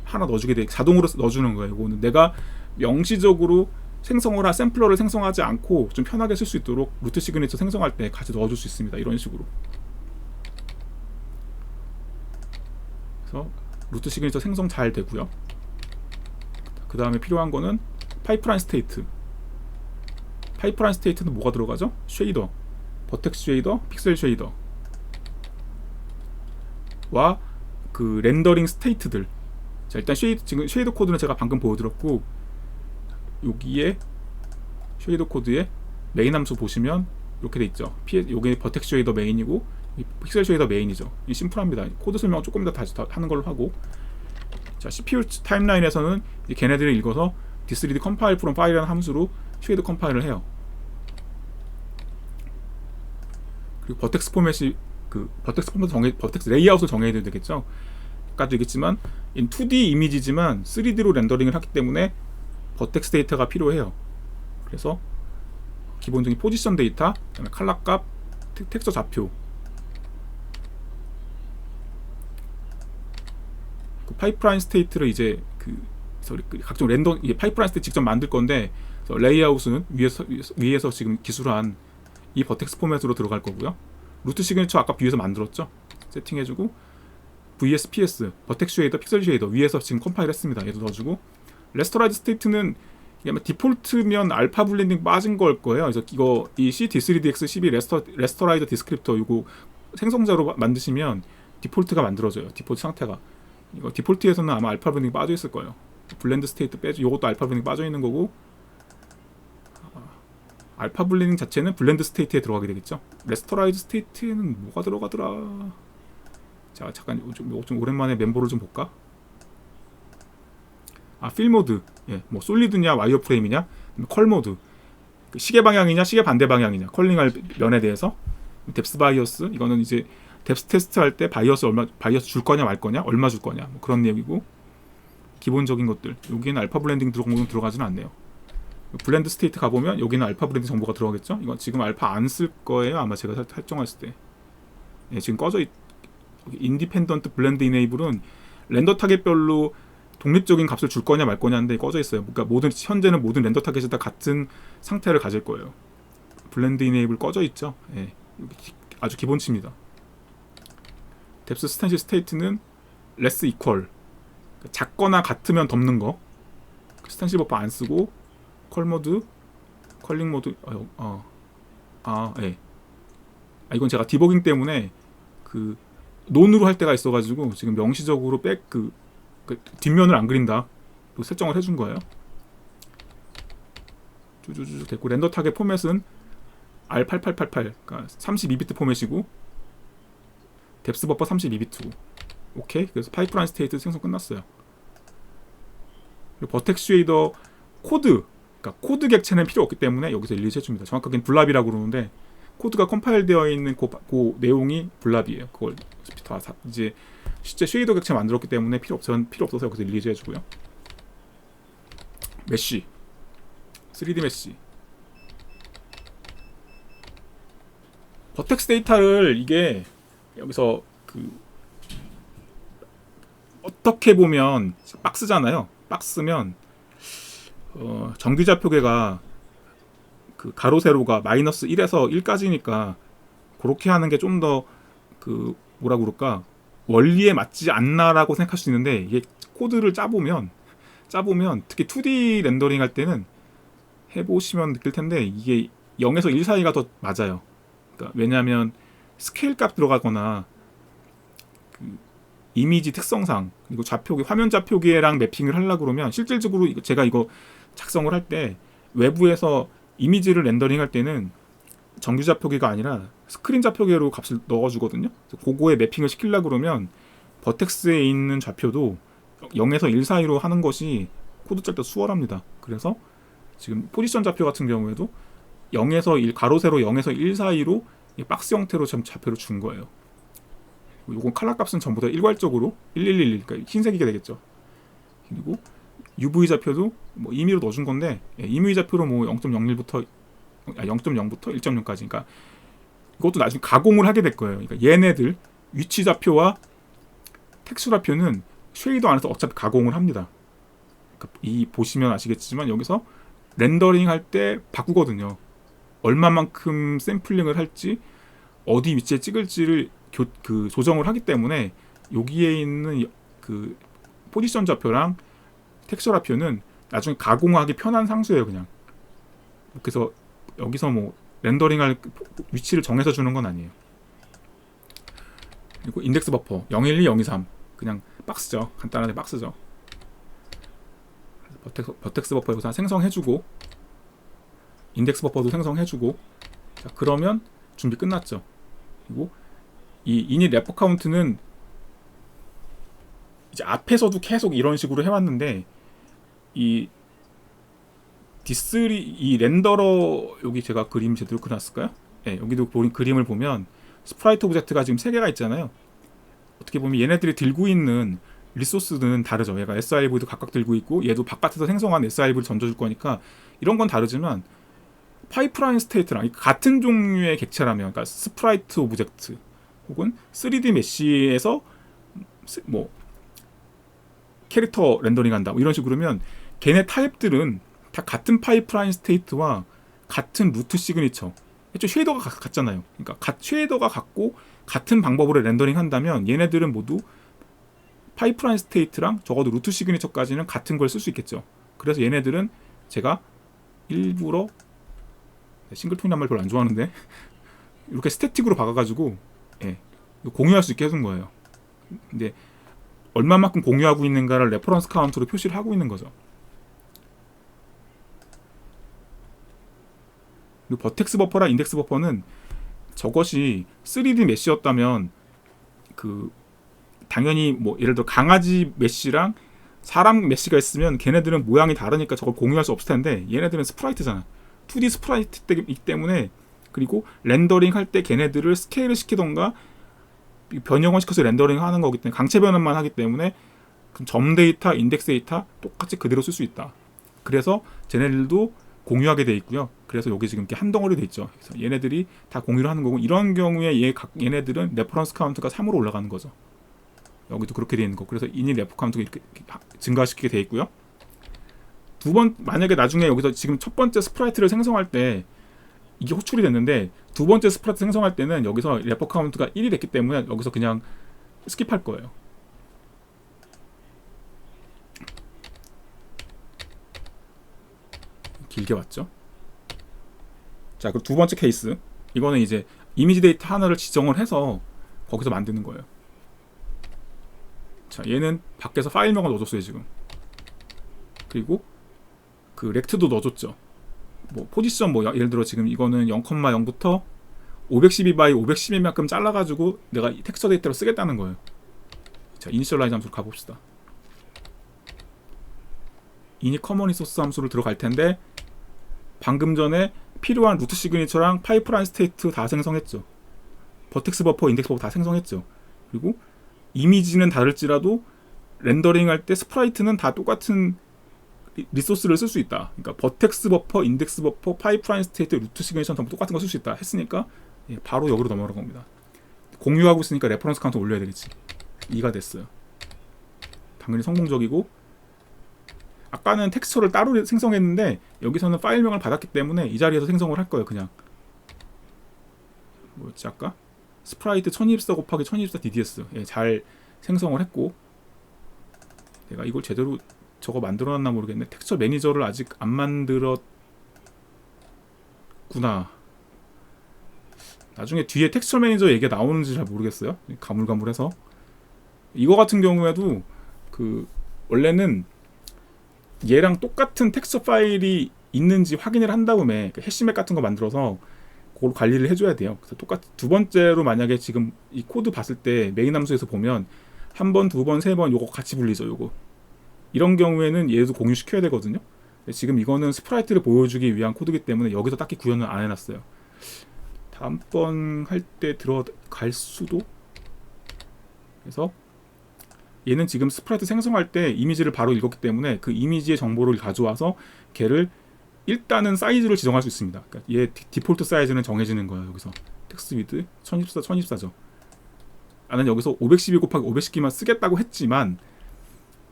하나 넣어주게 돼. 자동으로 넣어주는 거예요. 이거는 내가 명시적으로 생성을 한 샘플러를 생성하지 않고 좀 편하게 쓸 수 있도록 루트 시그니처 생성할 때 같이 넣어줄 수 있습니다. 이런 식으로. 그래서 루트 시그니처 생성 잘 되고요. 그 다음에 필요한 거는 파이프라인 스테이트. 파이프라인 스테이트는 뭐가 들어가죠? 쉐이더, 버텍스 쉐이더, 픽셀 쉐이더 와 그 렌더링 스테이트들. 자 일단 지금 쉐이더 코드는 제가 방금 보여드렸고, 여기에 쉐이더 코드에 메인 함수 보시면 이렇게 돼 있죠. 요게 버텍스 쉐이더 메인이고 픽셀 쉐이더 메인이죠. 이 심플합니다. 코드 설명 조금 더 다시 하는 걸로 하고, 자 CPU 타임라인에서는 걔네들을 읽어서 D3D 컴파일 프롬 파일이라는 함수로 쉐이더 컴파일을 해요. 그리고 버텍스 포맷이 버텍스 레이아웃을 정해야 되겠죠. 아까도 얘기했지만 2D 이미지지만 3D로 렌더링을 하기 때문에 버텍스 데이터가 필요해요. 그래서 기본적인 포지션 데이터, 그다음에 컬러 값, 텍스처 좌표, 그 파이프라인 스테이트를 이제 각종 렌더 파이프라인 스테이트 직접 만들 건데, 레이아웃은 위에서 지금 기술한 이 버텍스 포맷으로 들어갈 거고요. 루트 시그니처 아까 위에서 만들었죠. 세팅해주고 VSPS 버텍스 쉐이더, 픽셀 쉐이더 위에서 지금 컴파일 했습니다. 얘도 넣어주고, 레스터라이즈 스테이트는 디폴트면 알파 블렌딩 빠진 걸 거예요. 그래서 이거 이 C-D3DX12 레스터라이저 디스크립터 이거 생성자로 만드시면 디폴트가 만들어져요. 디폴트 상태가. 이거 디폴트에서는 아마 알파 블렌딩 빠져 있을 거예요. 블렌드 스테이트 빼줘. 이것도 알파 블렌딩 빠져 있는 거고, 알파 블렌딩 자체는 블렌드 스테이트에 들어가게 되겠죠. 레스터라이즈 스테이트에는 뭐가 들어가더라. 자 잠깐 좀 오랜만에 멤버를 좀 볼까. 필 모드, 뭐 솔리드냐 와이어 프레임이냐, 컬 모드, 시계 방향이냐 시계 반대 방향이냐, 컬링할 면에 대해서, 뎁스 바이어스, 이거는 이제 뎁스 테스트 할 때 바이어스 줄 거냐 말 거냐, 얼마 줄 거냐, 뭐 그런 내용이고, 기본적인 것들. 여기는 알파 블렌딩 들어가지는 않네요. 블렌드 스테이트 가보면 여기는 알파 블렌딩 정보가 들어가겠죠. 이건 지금 알파 안 쓸 거예요. 아마 제가 설정했을 때. 지금 꺼져 인디펜던트 블렌드 이네이블은 렌더 타겟별로 독립적인 값을 줄 거냐 말 거냐인데 꺼져 있어요. 그러니까 현재는 모든 렌더 타겟이 다 같은 상태를 가질 거예요. 블렌드 이네이블 꺼져 있죠. 아주 기본치입니다. 뎁스 스탠시 스테이트는 less equal, 작거나 같으면 덮는 거. 스탠시 버퍼 안 쓰고 컬 모드, 컬링 모드 예. 이건 제가 디버깅 때문에 그 논으로 할 때가 있어가지고 지금 명시적으로 그 뒷면을 안 그린다 또 설정을 해준 거예요. 쭈쭈쭈 됐고 렌더 타겟 포맷은 R8888 그러니까 32비트 포맷이고 뎁스 버퍼 32비트고 오케이. 그래서 파이프라인 스테이트 생성 끝났어요. 그리고 버텍스 쉐이더 코드 그러니까 코드 객체는 필요 없기 때문에 여기서 릴리즈 해줍니다. 정확하게는 블랍이라고 그러는데 코드가 컴파일 되어 있는 그 내용이 블랍이에요. 그걸 다 이제 실제 쉐이더 객체 만들었기 때문에 필요 없어서 여기서 릴리즈 해주고요. 메쉬 3D 메쉬 버텍스 데이터를 이게 여기서 그 어떻게 보면 박스잖아요. 박스면 정규좌표계가 그 가로 세로가 마이너스 1에서 1까지니까 그렇게 하는 게 좀 더 그 뭐라 그럴까 원리에 맞지 않나라고 생각할 수 있는데 이게 코드를 짜보면 특히 2D 렌더링 할 때는 해보시면 느낄 텐데 이게 0에서 1 사이가 더 맞아요. 그러니까 왜냐하면 스케일 값 들어가거나 그 이미지 특성상 그리고 좌표계 화면 좌표계랑 매핑을 하려고 그러면 실질적으로 제가 이거 작성을 할 때 외부에서 이미지를 렌더링 할 때는 정규 좌표계가 아니라 스크린 좌표계로 값을 넣어주거든요. 그거에 매핑을 시키려고 그러면 버텍스에 있는 좌표도 0에서 1 사이로 하는 것이 코드 짤 때 수월합니다. 그래서 지금 포지션 좌표 같은 경우에도 0에서 1 가로 세로 0에서 1 사이로 박스 형태로 좌표를 준 거예요. 요건 칼라 값은 전부 다 일괄적으로 1111 그러니까 흰색이게 되겠죠. 그리고 UV 좌표도 뭐 임의로 넣어준 건데 임의 좌표로 뭐 0.01부터 0.0부터 1.0까지 그러니까 이것도 나중에 가공을 하게 될 거예요. 그러니까 얘네들 위치 좌표와 텍스처 좌표는 쉐이더 안에서 어차피 가공을 합니다. 그러니까 이 보시면 아시겠지만 여기서 렌더링 할 때 바꾸거든요. 얼마만큼 샘플링을 할지 어디 위치에 찍을지를 조정을 하기 때문에 여기에 있는 그 포지션 좌표랑 텍스처 좌표는 나중에 가공하기 편한 상수예요. 그냥 그래서 여기서 뭐 렌더링할 위치를 정해서 주는 건 아니에요. 그리고 인덱스 버퍼 012, 023 그냥 박스죠. 간단하게 박스죠. 버텍스 버퍼 여기서 생성해주고 인덱스 버퍼도 생성해주고 자 그러면 준비 끝났죠. 그리고 이 이닛 래퍼 카운트는 이제 앞에서도 계속 이런 식으로 해왔는데 이 D3 이 렌더러 여기 제가 그림 제대로 그려놨을까요? 네, 여기도 그림을 보면 스프라이트 오브젝트가 지금 3개가 있잖아요. 어떻게 보면 얘네들이 들고 있는 리소스는 다르죠. 얘가 SIV도 각각 들고 있고 얘도 바깥에서 생성한 SIV를 던져줄 거니까 이런 건 다르지만 파이프라인 스테이트랑 같은 종류의 객체라면 그러니까 스프라이트 오브젝트 혹은 3D 메쉬에서 뭐 캐릭터 렌더링 한다 뭐 이런 식으로면 걔네 타입들은 다 같은 파이프라인 스테이트와 같은 루트 시그니처 애초에 쉐이더가 같잖아요. 그러니까 쉐이더가 같고 같은 방법으로 렌더링 한다면 얘네들은 모두 파이프라인 스테이트랑 적어도 루트 시그니처까지는 같은 걸 쓸 수 있겠죠. 그래서 얘네들은 제가 일부러 싱글톤이란 말 별로 안 좋아하는데 이렇게 스태틱으로 박아가지고 공유할 수 있게 해둔 거예요. 근데 얼마만큼 공유하고 있는가를 레퍼런스 카운트로 표시를 하고 있는 거죠. 그리고 버텍스 버퍼랑 인덱스 버퍼는 저것이 3D 메쉬였다면 그 당연히 뭐 예를 들어 강아지 메쉬랑 사람 메쉬가 있으면 걔네들은 모양이 다르니까 저걸 공유할 수 없을 텐데 얘네들은 스프라이트잖아. 2D 스프라이트이기 때문에 그리고 렌더링 할 때 걔네들을 스케일을 시키던가 변형을 시켜서 렌더링 하는 거기 때문에 강체 변환만 하기 때문에 점 데이터, 인덱스 데이터 똑같이 그대로 쓸 수 있다. 그래서 쟤네들도 공유하게 돼 있고요. 그래서 여기 지금 이렇게 한 덩어리 돼 있죠. 그래서 얘네들이 다 공유를 하는 거고 이런 경우에 얘네들은 레퍼런스 카운트가 3으로 올라가는 거죠. 여기도 그렇게 돼 있는 거. 그래서 이닛 레퍼 카운트가 이렇게 증가시키게 돼 있고요. 만약에 나중에 여기서 지금 첫 번째 스프라이트를 생성할 때 이게 호출이 됐는데 두 번째 스프라이트 생성할 때는 여기서 레퍼 카운트가 1이 됐기 때문에 여기서 그냥 스킵할 거예요. 길게 왔죠. 자, 그리고 두 번째 케이스. 이거는 이제 이미지 데이터 하나를 지정을 해서 거기서 만드는 거예요. 자, 얘는 밖에서 파일명을 넣어줬어요 지금. 그리고 그 렉트도 넣어줬죠. 뭐 포지션 뭐 예를 들어 지금 이거는 0,0부터 512 by 512만큼 잘라가지고 내가 텍스처 데이터로 쓰겠다는 거예요. 자, 이니셜라이즈 함수로 가봅시다. 이니 커먼 리소스 함수로 들어갈 텐데 방금 전에 필요한 루트 시그니처랑 파이프라인 스테이트 다 생성했죠. 버텍스 버퍼, 인덱스 버퍼 다 생성했죠. 그리고 이미지는 다를지라도 렌더링 할 때 스프라이트는 다 똑같은 리소스를 쓸 수 있다. 그러니까 버텍스 버퍼, 인덱스 버퍼, 파이프라인 스테이트, 루트 시그니처 전부 똑같은 거 쓸 수 있다 했으니까 바로 여기로 넘어간 겁니다. 공유하고 있으니까 레퍼런스 카운트 올려야 되겠지. 2가 됐어요. 당연히 성공적이고, 아까는 텍스처를 따로 생성했는데 여기서는 파일명을 받았기 때문에 이 자리에서 생성을 할 거예요. 그냥 뭐였지 아까? 스프라이트 1024 곱하기 1024 DDS 잘 생성을 했고, 내가 이걸 제대로 저거 만들어놨나 모르겠네. 텍스처 매니저를 아직 안 만들었구나. 나중에 뒤에 텍스처 매니저 얘기가 나오는지 잘 모르겠어요. 가물가물해서. 이거 같은 경우에도 그 원래는 얘랑 똑같은 텍스처 파일이 있는지 확인을 한 다음에 그 해시맥 같은 거 만들어서 그걸 관리를 해줘야 돼요. 그래서 두 번째로 만약에 지금 이 코드 봤을 때 메인 함수에서 보면 한 번, 두 번, 세 번 요거 같이 불리죠. 요거 이런 경우에는 얘도 공유시켜야 되거든요. 지금 이거는 스프라이트를 보여주기 위한 코드이기 때문에 여기서 딱히 구현을 안 해놨어요. 다음번 할 때 들어갈 수도. 그래서 얘는 지금 스프라이트 생성할 때 이미지를 바로 읽었기 때문에 그 이미지의 정보를 가져와서 걔를 일단은 사이즈를 지정할 수 있습니다. 그러니까 얘 디폴트 사이즈는 정해지는 거예요. 여기서 텍스트 위드 1024죠. 나는 여기서 512 곱하기 510기만 쓰겠다고 했지만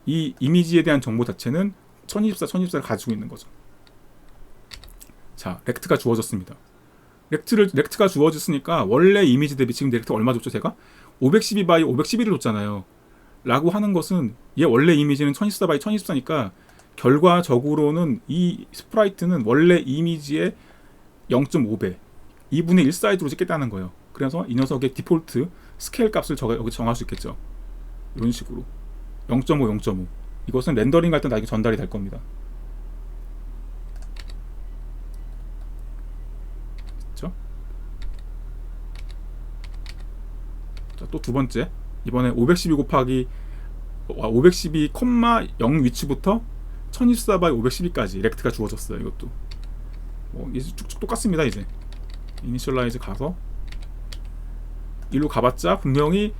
이 이미지에 대한 정보 자체는 1024를 가지고 있는 거죠. 자, 렉트가 주어졌습니다. 렉트가 주어졌으니까 원래 이미지 대비 지금 렉트 얼마 줬죠? 제가 512 by 511을 줬잖아요. 라고 하는 것은 얘 원래 이미지는 1024 by 1024니까 결과적으로는 이 스프라이트는 원래 이미지의 0.5배 2분의 1 사이즈로 찍겠다는 거예요. 그래서 이 녀석의 디폴트 스케일 값을 여기 정할 수 있겠죠. 이런 식으로 0.5, 0.5 이것은 렌더링 할 때 나중에 전달이 될 겁니다. 그렇죠? 자, 또 두 번째 이번에 512 곱하기 512,0 위치부터 1024 by 512까지 렉트가 주어졌어요. 이것도 이제 쭉쭉 똑같습니다. 이제 이니셜라이즈 가서 일로 가봤자 분명히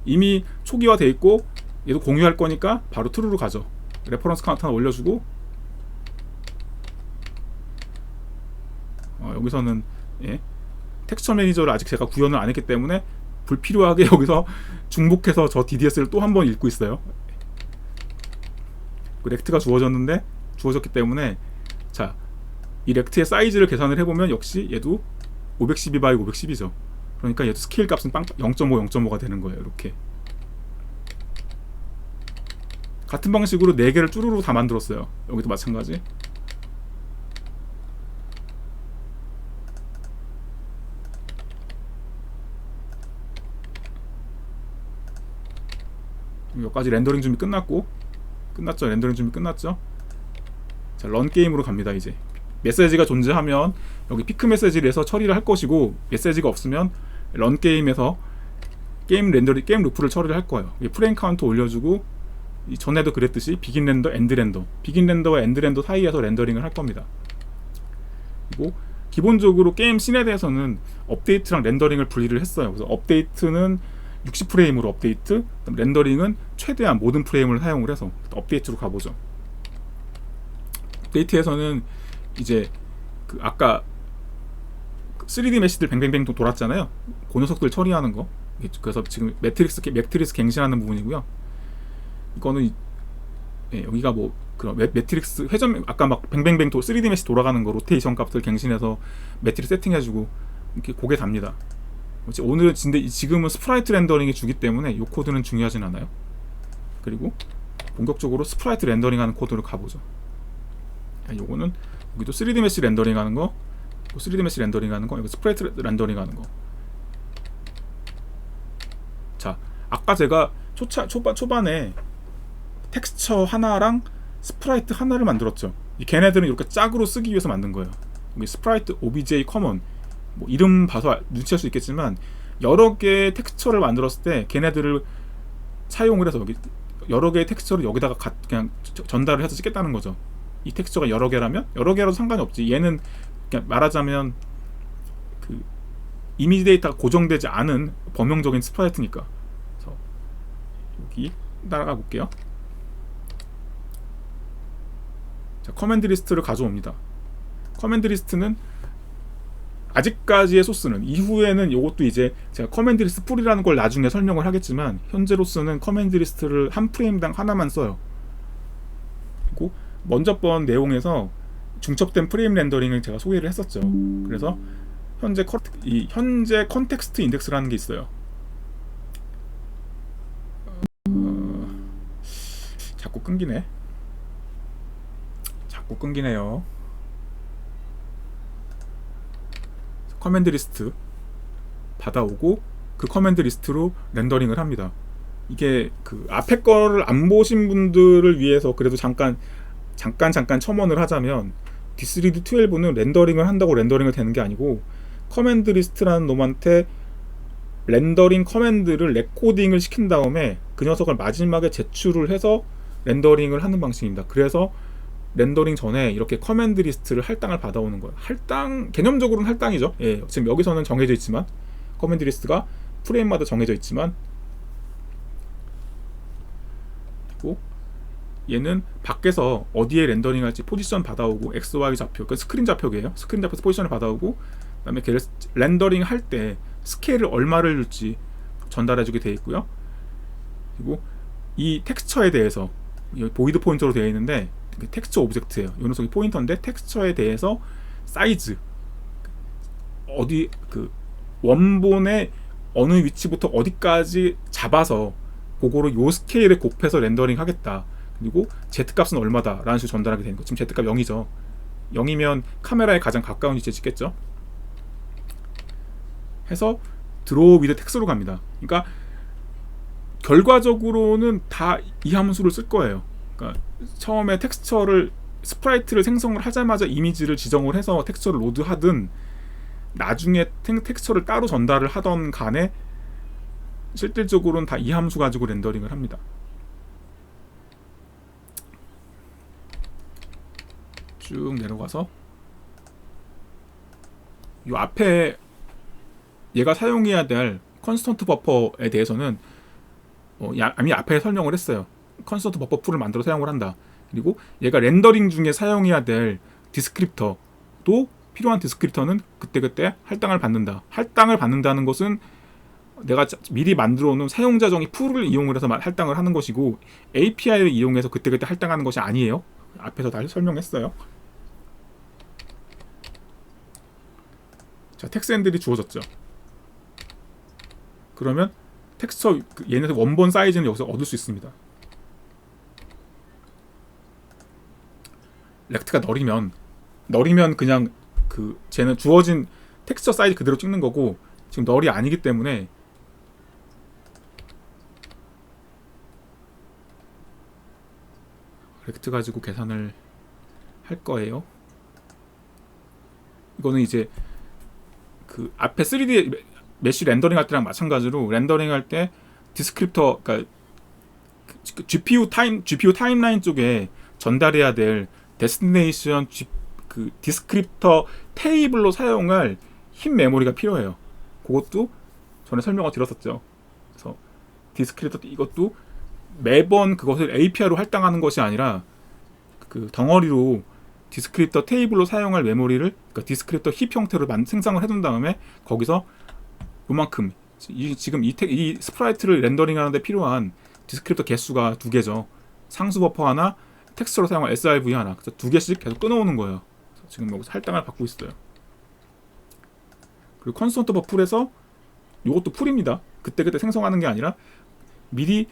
이미 초기화 돼 있고 얘도 공유할 거니까 바로 true로 가죠. 레퍼런스 카운트 하나 올려주고 여기서는 텍스처 매니저를 아직 제가 구현을 안 했기 때문에 불필요하게 여기서 중복해서 저 DDS를 또 한 번 읽고 있어요. 렉트가 주어졌기 때문에 자, 이 렉트의 사이즈를 계산을 해보면 역시 얘도 512 by 510이죠. 그러니까 얘도 스케일 값은 0.5, 0.5가 되는 거예요. 이렇게 같은 방식으로 4개를 쭈루루 다 만들었어요. 여기도 마찬가지. 여기까지 렌더링 준비 끝났죠? 렌더링 준비 끝났죠? 자, 런 게임으로 갑니다. 이제 메시지가 존재하면 여기 피크 메시지를 해서 처리를 할 것이고, 메시지가 없으면 런 게임에서 게임 루프를 처리를 할 거예요. 프레임 카운트 올려주고, 전에도 그랬듯이 비긴 렌더, 엔드 렌더, 비긴 렌더와 엔드 렌더 사이에서 렌더링을 할 겁니다. 그리고 기본적으로 게임 씬에 대해서는 업데이트랑 렌더링을 분리를 했어요. 그래서 업데이트는 60프레임으로 업데이트, 렌더링은 최대한 모든 프레임을 사용을 해서 업데이트로 가보죠. 업데이트에서는 이제 그 아까 3D 메시들 뱅뱅뱅 돌았잖아요. 그 녀석들 처리하는 거. 그래서 지금 매트릭스 갱신하는 부분이고요. 이거는 여기가 뭐 그런 매트릭스 회전, 아까 막 뱅뱅뱅 3D 메시 돌아가는 거 로테이션 값들 갱신해서 매트릭스 세팅해주고 이렇게 고개 답니다. 오늘은 지금은 스프라이트 렌더링이 주기 때문에 이 코드는 중요하진 않아요. 그리고 본격적으로 스프라이트 렌더링하는 코드로 가보죠. 요거는 여기도 3D 메시 렌더링하는 거 3D 메시 렌더링 하는 거, 이거 스프라이트 렌더링 하는 거. 자, 아까 제가 초반에 텍스처 하나랑 스프라이트 하나를 만들었죠. 걔네들은 이렇게 짝으로 쓰기 위해서 만든 거예요. 여기 스프라이트 OBJ 커먼, 뭐 이름 봐서 눈치할 수 있겠지만 여러 개의 텍스처를 만들었을 때 걔네들을 사용을 해서 여기 여러 개의 텍스처를 여기다가 그냥 전달을 해서 찍겠다는 거죠. 이 텍스처가 여러 개라면 여러 개라도 상관이 없지. 얘는 그냥 말하자면 그 이미지 데이터가 고정되지 않은 범용적인 스프라이트니까. 그래서 여기 따라가 볼게요. 자, 커맨드 리스트를 가져옵니다. 커맨드 리스트는 아직까지의 소스는, 이후에는 이것도 이제 제가 커맨드 리스트 풀이라는 걸 나중에 설명을 하겠지만 현재로서는 커맨드 리스트를 한 프레임당 하나만 써요. 그리고 먼저 번 내용에서 중첩된 프레임 렌더링을 제가 소개를 했었죠. 그래서 현재 컨텍스트 인덱스라는 게 있어요. 자꾸 끊기네요. 커맨드 리스트 받아오고 그 커맨드 리스트로 렌더링을 합니다. 이게 그 앞에 거를 안 보신 분들을 위해서 그래도 잠깐 첨언을 하자면 D3D12는 렌더링을 한다고 렌더링을 되는 게 아니고 커맨드 리스트라는 놈한테 렌더링 커맨드를 레코딩을 시킨 다음에 그 녀석을 마지막에 제출을 해서 렌더링을 하는 방식입니다. 그래서 렌더링 전에 이렇게 커맨드 리스트를 할당을 받아오는 거예요. 할당, 개념적으로는 할당이죠. 예, 지금 여기서는 정해져 있지만 커맨드 리스트가 프레임마다 정해져 있지만, 그리고 얘는 밖에서 어디에 렌더링 할지 포지션 받아오고 XY 좌표, 그 스크린 좌표예요. 스크린 좌표에서 포지션을 받아오고 그다음에 걔를 렌더링 할 때 스케일을 얼마를 줄지 전달해주게 되어 있고요. 그리고 이 텍스처에 대해서 여기 보이드 포인터로 되어 있는데 텍스처 오브젝트예요. 이 녀석이 포인터인데 텍스처에 대해서 사이즈, 어디 그 원본의 어느 위치부터 어디까지 잡아서 그거를 요 스케일에 곱해서 렌더링 하겠다. 그리고 Z값은 얼마다 라는 식으로 전달하게 되는 거. 지금 Z값 0이죠. 0이면 카메라에 가장 가까운 위치에 찍겠죠. 해서 드로우 위드 텍스트로 갑니다. 그러니까 결과적으로는 다 이 함수를 쓸 거예요. 그러니까 처음에 텍스처를 스프라이트를 생성을 하자마자 이미지를 지정을 해서 텍스처를 로드하든 나중에 텍스처를 따로 전달을 하던 간에 실질적으로는 다 이 함수 가지고 렌더링을 합니다. 쭉 내려가서 이 앞에 얘가 사용해야 될 컨스턴트 버퍼에 대해서는 이미 앞에 설명을 했어요. 컨스턴트 버퍼 풀을 만들어 사용을 한다. 그리고 얘가 렌더링 중에 사용해야 될 디스크립터도, 필요한 디스크립터는 그때그때 할당을 받는다. 할당을 받는다는 것은 내가 미리 만들어 놓은 사용자 정의 풀을 이용을 해서 할당을 하는 것이고 API를 이용해서 그때그때 할당하는 것이 아니에요. 앞에서 다시 설명했어요. 자, 텍스트앤들이 주어졌죠. 그러면 텍스처 얘네들 원본 사이즈는 여기서 얻을 수 있습니다. 렉트가 널이면 그냥 그 쟤는 주어진 텍스처 사이즈 그대로 찍는 거고 지금 널이 아니기 때문에 렉트 가지고 계산을 할 거예요. 이거는 이제 그 앞에 3D 메쉬 렌더링 할 때랑 마찬가지로 렌더링 할 때 디스크립터, 그러니까 GPU 타임라인 쪽에 전달해야 될 데스티네이션 그 디스크립터 테이블로 사용할 흰 메모리가 필요해요. 그것도 전에 설명을 드렸었죠. 그래서 디스크립터 이것도 매번 그것을 API로 할당하는 것이 아니라 그 덩어리로 디스크립터 테이블로 사용할 메모리를, 그러니까 디스크립터 힙 형태로 생성을 해둔 다음에 거기서 요만큼 지금 이 스프라이트를 렌더링 하는데 필요한 디스크립터 개수가 2개죠. 상수 버퍼 하나, 텍스처로 사용할 srv 하나. 그래서 2개씩 계속 끊어오는 거예요. 지금 여기서 할당을 받고 있어요. 그리고 컨스턴트 버퍼 풀에서 이것도 풀입니다. 그때그때 생성하는 게 아니라 미리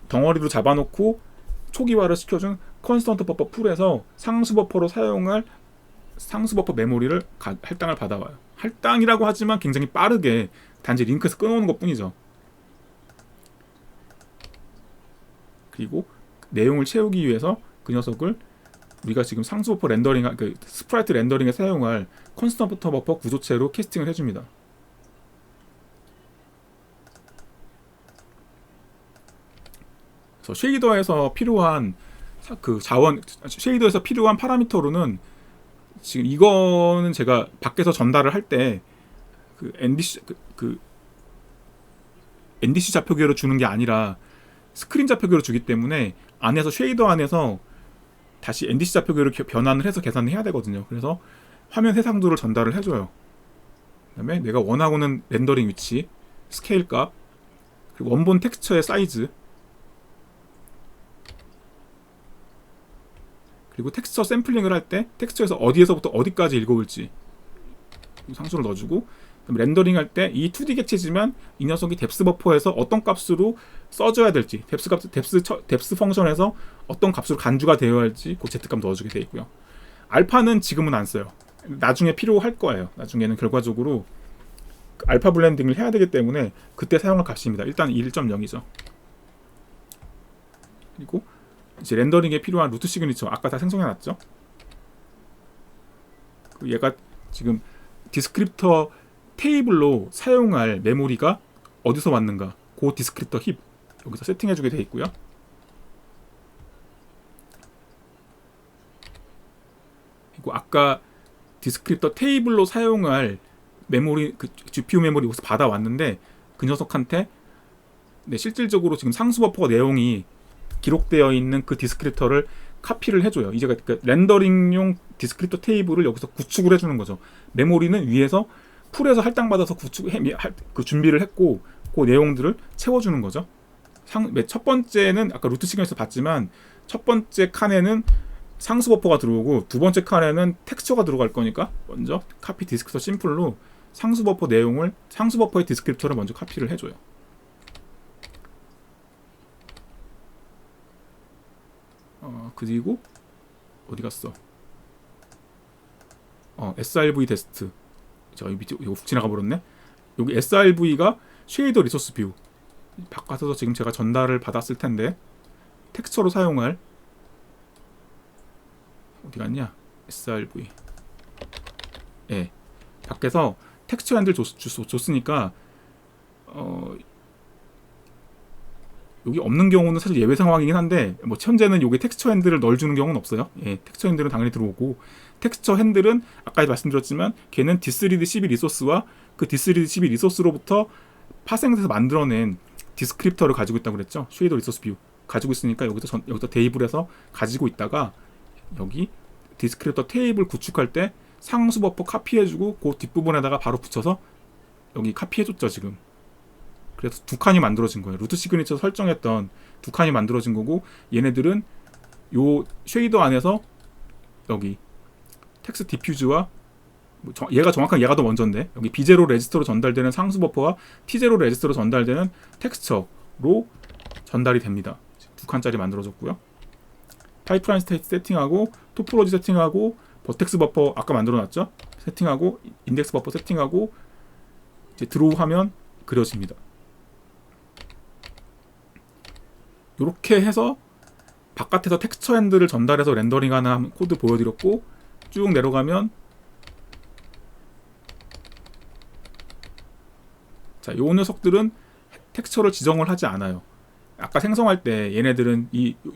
덩어리로 잡아놓고 초기화를 시켜준 컨스턴트 버퍼 풀에서 상수 버퍼로 사용할 상수 버퍼 메모리를 할당을 받아와요. 할당이라고 하지만 굉장히 빠르게 단지 링크에서 끊어오는 것 뿐이죠. 그리고 내용을 채우기 위해서 그 녀석을 우리가 지금 상수 버퍼 렌더링, 그 스프라이트 렌더링에 사용할 컨스턴트 버퍼 구조체로 캐스팅을 해줍니다. 그래서 쉐이더에서 필요한 그 쉐이더에서 필요한 파라미터로는 지금 이거는 제가 밖에서 전달을 할 때 그 NDC 좌표계로 주는 게 아니라 스크린 좌표계로 주기 때문에 안에서 쉐이더 안에서 다시 NDC 좌표계로 변환을 해서 계산을 해야 되거든요. 그래서 화면 해상도를 전달을 해줘요. 그다음에 내가 원하고는 렌더링 위치, 스케일 값, 그리고 원본 텍스처의 사이즈, 그리고 텍스처 샘플링을 할 때 텍스처에서 어디에서부터 어디까지 읽어올지 상수를 넣어주고, 렌더링 할 때 이 2D 객체지만 이 녀석이 뎁스 버퍼에서 어떤 값으로 써줘야 될지, 뎁스 펑션에서 어떤 값으로 간주가 되어야 할지 그 Z값 넣어주게 되어 있고요. 알파는 지금은 안 써요. 나중에 필요할 거예요. 나중에는 결과적으로 알파 블렌딩을 해야 되기 때문에 그때 사용할 값입니다. 일단 1.0이죠. 그리고 이제 렌더링에 필요한 루트 시그니처 아까 다 생성해놨죠. 얘가 지금 디스크립터 테이블로 사용할 메모리가 어디서 왔는가, 그 디스크립터 힙 여기서 세팅해주게 되어 있고요. 그리고 아까 디스크립터 테이블로 사용할 메모리, 그 GPU 메모리 여기서 받아왔는데 그 녀석한테 실질적으로 지금 상수 버퍼 내용이 기록되어 있는 그 디스크립터를 카피를 해줘요. 이제 그 렌더링용 디스크립터 테이블을 여기서 구축을 해주는 거죠. 메모리는 위에서 풀에서 할당받아서 그 준비를 했고 그 내용들을 채워주는 거죠. 첫 번째는 아까 루트 시그널에서 봤지만 첫 번째 칸에는 상수 버퍼가 들어오고 두 번째 칸에는 텍스처가 들어갈 거니까 먼저 카피 디스크립터 심플로 상수 버퍼 내용을, 상수 버퍼의 디스크립터를 먼저 카피를 해줘요. 그리고 어디 갔어? srv 테스트. 이거 훅 지나가 버렸네. 여기 srv가 쉐이더 리소스 뷰. 바깥에서 지금 제가 전달을 받았을 텐데 텍스처로 사용할, 어디 갔냐? srv. 예. 밖에서 텍스처 핸들 줬으니까 여기 없는 경우는 사실 예외 상황이긴 한데 뭐 현재는 여기 텍스처 핸들을 넣어주는 경우는 없어요. 예, 텍스처 핸들은 당연히 들어오고, 텍스처 핸들은 아까 말씀드렸지만 걔는 디스리드12 리소스와 그 디스리드12 리소스로부터 파생돼서 만들어낸 디스크립터를 가지고 있다고 그랬죠. 쉐이더 리소스 뷰 가지고 있으니까 여기서 대입을 해서 가지고 있다가 여기 디스크립터 테이블 구축할 때 상수 버퍼 카피해주고 그 뒷부분에다가 바로 붙여서 여기 카피해줬죠 지금. 그래서 두 칸이 만들어진 거예요. 루트 시그니처 설정했던 두 칸이 만들어진 거고, 얘네들은 요 쉐이더 안에서 여기 텍스트 디퓨즈와 얘가 정확하게 얘가 더 먼저인데 여기 B0 레지스터로 전달되는 상수 버퍼와 T0 레지스터로 전달되는 텍스처로 전달이 됩니다. 두 칸짜리 만들어졌고요. 파이프라인 스테이트 세팅하고 토포로지 세팅하고 버텍스 버퍼 아까 만들어놨죠? 세팅하고 인덱스 버퍼 세팅하고 이제 드로우 하면 그려집니다. 이렇게 해서 바깥에서 텍스처 핸들을 전달해서 렌더링하는 코드 보여드렸고, 쭉 내려가면 자, 요 녀석들은 텍스처를 지정을 하지 않아요. 아까 생성할 때 얘네들은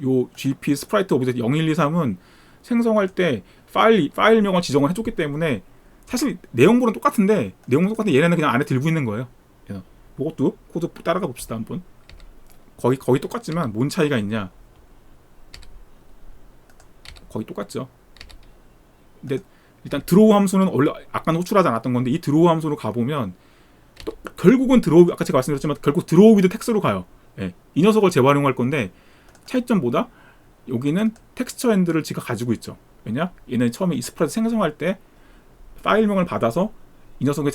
요 GP 스프라이트 오브젝트 0123은 생성할 때 파일명을 지정을 해줬기 때문에 사실 내용물은 똑같은데 얘네는 그냥 안에 들고 있는 거예요. 이것도 코드 따라가 봅시다 한번. 거의 똑같지만 뭔 차이가 있냐? 거의 똑같죠. 근데 일단 드로우 함수는 원래 아까는 호출하지 않았던 건데 이 드로우 함수로 가보면 또 결국은 드로우, 아까 제가 말씀드렸지만 결국 드로우 위드 텍스로 가요. 예, 이 녀석을 재활용할 건데 차이점보다 여기는 텍스처 핸들을 지가 가지고 있죠. 왜냐? 얘는 처음에 이 스프라이트 생성할 때 파일명을 받아서 이 녀석을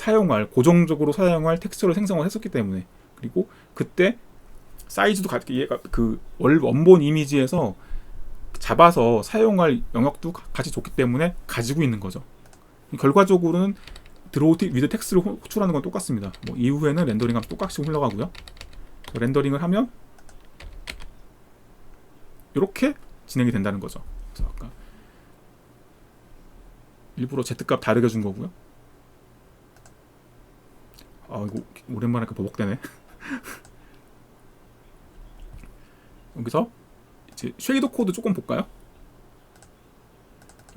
고정적으로 사용할 텍스처를 생성을 했었기 때문에, 그리고 그때 사이즈도 얘가 그 원본 이미지에서 잡아서 사용할 영역도 같이 줬기 때문에 가지고 있는 거죠. 결과적으로는 드로우 위드 텍스트를 호출하는 건 똑같습니다. 뭐 이후에는 렌더링하면 똑같이 흘러가고요. 렌더링을 하면 이렇게 진행이 된다는 거죠. 그래서 아까 일부러 Z값 다르게 준 거고요. 아 이거 오랜만에 버벅대네. 여기서 이제 쉐이더 코드 조금 볼까요?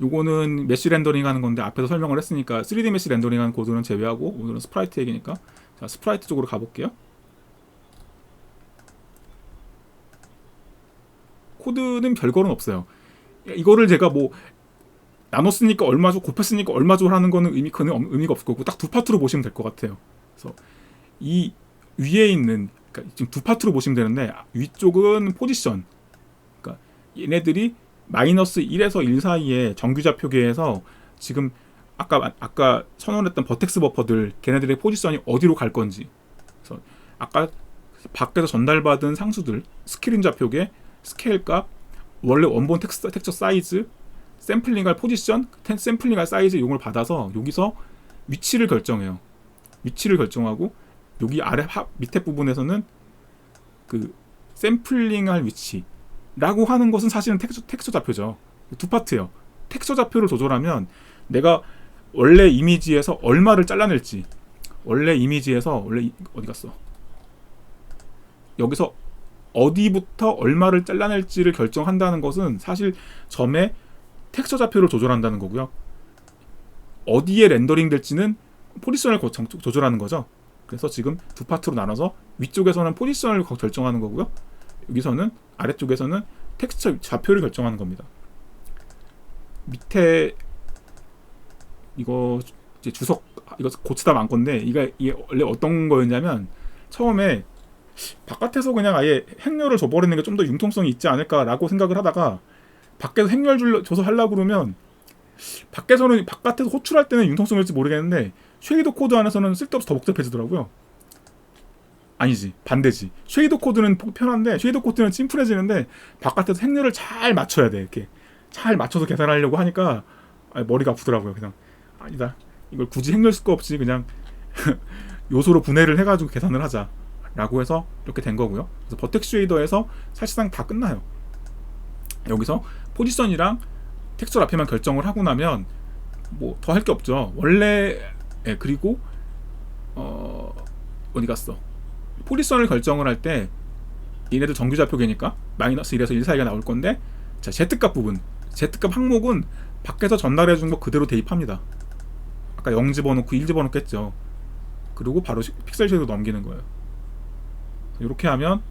요거는 메쉬 렌더링 하는 건데 앞에서 설명을 했으니까 3D 메쉬 렌더링 하는 코드는 제외하고 오늘은 스프라이트 얘기니까 자 스프라이트 쪽으로 가볼게요. 코드는 별거는 없어요. 이거를 제가 뭐 나눴으니까 얼마죠, 곱했으니까 얼마죠 하는 거는 의미가 없을 거고 딱 두 파트로 보시면 될 것 같아요. 그래서 이 위에 있는 그러니까 지금 두 파트로 보시면 되는데 위쪽은 포지션. 그러니까 얘네들이 마이너스 1에서 1 사이에 정규좌표계에서 지금 아까 선언했던 버텍스 버퍼들 걔네들의 포지션이 어디로 갈 건지. 그래서 아까 밖에서 전달받은 상수들 스크린 좌표계, 스케일 값, 원래 원본 텍스처 사이즈, 샘플링할 포지션, 샘플링할 사이즈 이걸 받아서 여기서 위치를 결정해요. 위치를 결정하고 여기 아래 밑에 부분에서는 그 샘플링할 위치라고 하는 것은 사실은 텍스처 좌표죠. 두 파트예요. 텍스처 좌표를 조절하면 내가 원래 이미지에서 얼마를 잘라낼지, 원래 이미지에서 어디 갔어? 여기서 어디부터 얼마를 잘라낼지를 결정한다는 것은 사실 점의 텍스처 좌표를 조절한다는 거고요. 어디에 렌더링 될지는 포지션을 조절하는 거죠. 그래서 지금 두 파트로 나눠서 위쪽에서는 포지션을 결정하는 거고요. 여기서는 아래쪽에서는 텍스처 좌표를 결정하는 겁니다. 밑에 이거 이제 주석 이거 고치다 만 건데 이게 원래 어떤 거였냐면 처음에 바깥에서 그냥 아예 행렬을 줘버리는 게 좀 더 융통성이 있지 않을까라고 생각을 하다가 밖에서 행렬 줘서 하려고 그러면 바깥에서 호출할 때는 융통성일지 모르겠는데 쉐이더 코드 안에서는 쓸데없이 더 복잡해지더라고요. 아니지 반대지. 쉐이더 코드는 편한데 쉐이더 코드는 심플해지는데 바깥에서 행렬을 잘 맞춰야 돼. 이렇게 잘 맞춰서 계산하려고 하니까 머리가 아프더라고요. 그냥 아니다. 이걸 굳이 행렬 쓸 거 없이 그냥 요소로 분해를 해가지고 계산을 하자 라고 해서 이렇게 된 거고요. 그래서 버텍스 쉐이더에서 사실상 다 끝나요. 여기서 포지션이랑 텍스처 앞에만 결정을 하고 나면 뭐 더 할 게 없죠. 원래 그리고 어디 갔어? 포지션을 결정을 할 때 얘네들 정규좌표계니까 마이너스 1에서 1 사이가 나올 건데 자 Z값 부분 Z값 항목은 밖에서 전달해 준 거 그대로 대입합니다. 아까 0 집어넣고 1 집어넣겠죠. 그리고 바로 픽셀 쉐이더 넘기는 거예요. 이렇게 하면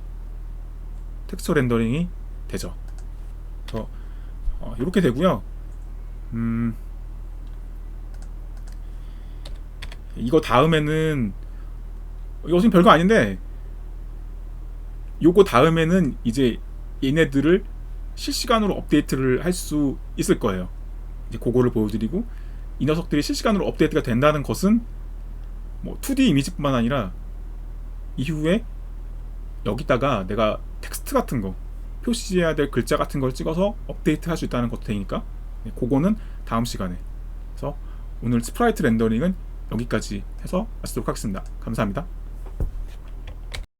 텍스처 렌더링이 되죠. 그래서 이렇게 되고요. 이거 다음에는 이것은 별거 아닌데 요거 다음에는 이제 얘네들을 실시간으로 업데이트를 할 수 있을 거예요. 이제 그거를 보여드리고 이 녀석들이 실시간으로 업데이트가 된다는 것은 뭐 2D 이미지뿐만 아니라 이후에 여기다가 내가 텍스트 같은 거 표시해야 될 글자 같은 걸 찍어서 업데이트 할 수 있다는 것도 되니까 그거는 다음 시간에. 그래서 오늘 스프라이트 렌더링은 여기까지 해서 마치도록 하겠습니다. 감사합니다.